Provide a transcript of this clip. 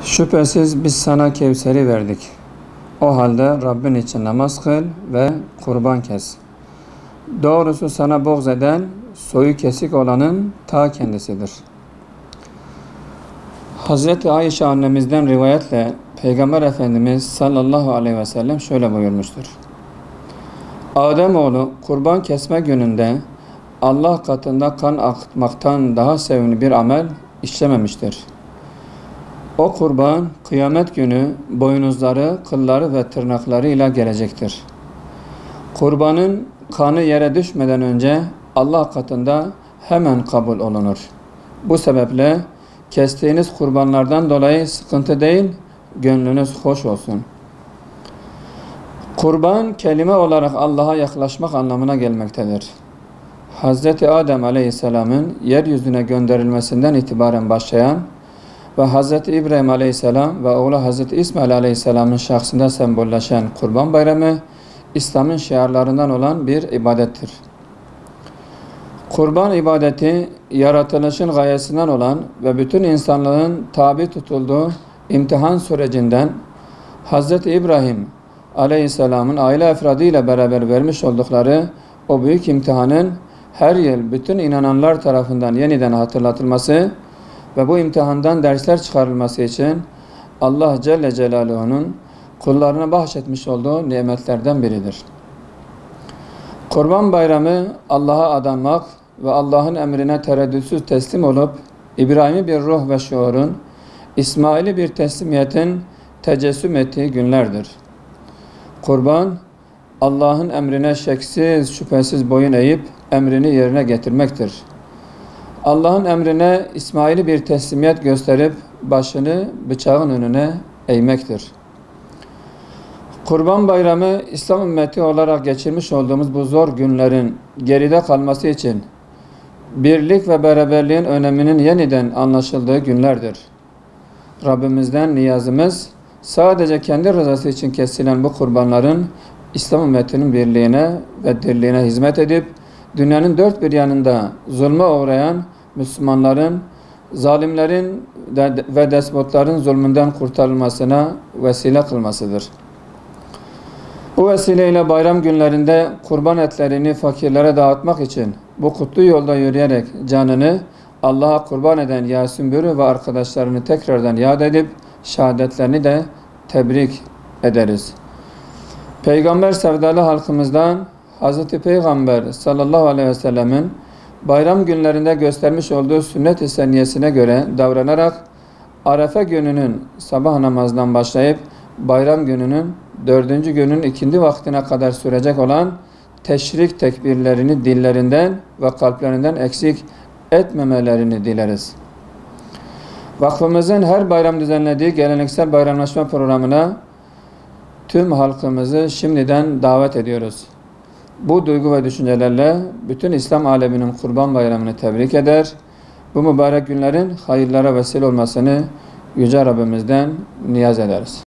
Şüphesiz biz sana Kevser'i verdik. O halde Rabbin için namaz kıl ve kurban kes. Doğrusu sana buğz eden, soyu kesik olanın ta kendisidir. Hazreti Ayşe annemizden rivayetle Peygamber Efendimiz sallallahu aleyhi ve sellem şöyle buyurmuştur. Ademoğlu kurban kesme gününde Allah katında kan akıtmaktan daha sevimli bir amel işlememiştir. O kurban kıyamet günü boynuzları, kılları ve tırnakları ile gelecektir. Kurbanın kanı yere düşmeden önce Allah katında hemen kabul olunur. Bu sebeple kestiğiniz kurbanlardan dolayı sıkıntı değil, gönlünüz hoş olsun. Kurban kelime olarak Allah'a yaklaşmak anlamına gelmektedir. Hazreti Adem Aleyhisselam'ın yeryüzüne gönderilmesinden itibaren başlayan ve Hazreti İbrahim Aleyhisselam ve oğlu Hazreti İsmail Aleyhisselam'ın şahsında sembolleşen Kurban Bayramı, İslam'ın şiarlarından olan bir ibadettir. Kurban ibadeti, yaratılışın gayesinden olan ve bütün insanlığın tabi tutulduğu imtihan sürecinden Hazreti İbrahim Aleyhisselam'ın aile efradıyla beraber vermiş oldukları o büyük imtihanın her yıl bütün inananlar tarafından yeniden hatırlatılması ve bu imtihandan dersler çıkarılması için Allah Celle Celaluhu'nun kullarına bahşetmiş olduğu nimetlerden biridir. Kurban Bayramı Allah'a adanmak ve Allah'ın emrine tereddütsüz teslim olup İbrahim'i bir ruh ve şuurun, İsmail'i bir teslimiyetin tecessüm ettiği günlerdir. Kurban, Allah'ın emrine şeksiz şüphesiz boyun eğip emrini yerine getirmektir. Allah'ın emrine İsmail'i bir teslimiyet gösterip başını bıçağın önüne eğmektir. Kurban Bayramı, İslam ümmeti olarak geçirmiş olduğumuz bu zor günlerin geride kalması için birlik ve beraberliğin öneminin yeniden anlaşıldığı günlerdir. Rabbimizden niyazımız, sadece kendi rızası için kesilen bu kurbanların İslam ümmetinin birliğine ve dirliğine hizmet edip dünyanın dört bir yanında zulme uğrayan Müslümanların, zalimlerin ve despotların zulmünden kurtarılmasına vesile kılmasıdır. Bu vesileyle bayram günlerinde kurban etlerini fakirlere dağıtmak için bu kutlu yolda yürüyerek canını Allah'a kurban eden Yasin Bürü ve arkadaşlarını tekrardan yad edip şehadetlerini de tebrik ederiz. Peygamber sevdalı halkımızdan Hazreti Peygamber sallallahu aleyhi ve sellemin bayram günlerinde göstermiş olduğu sünnet-i seniyesine göre davranarak Arefe gününün sabah namazından başlayıp bayram gününün 4. günün ikindi vaktine kadar sürecek olan teşrik tekbirlerini dillerinden ve kalplerinden eksik etmemelerini dileriz. Vakfımızın her bayram düzenlediği geleneksel bayramlaşma programına tüm halkımızı şimdiden davet ediyoruz. Bu duygu ve düşüncelerle bütün İslam aleminin Kurban Bayramı'nı tebrik eder. Bu mübarek günlerin hayırlara vesile olmasını Yüce Rabbimizden niyaz ederiz.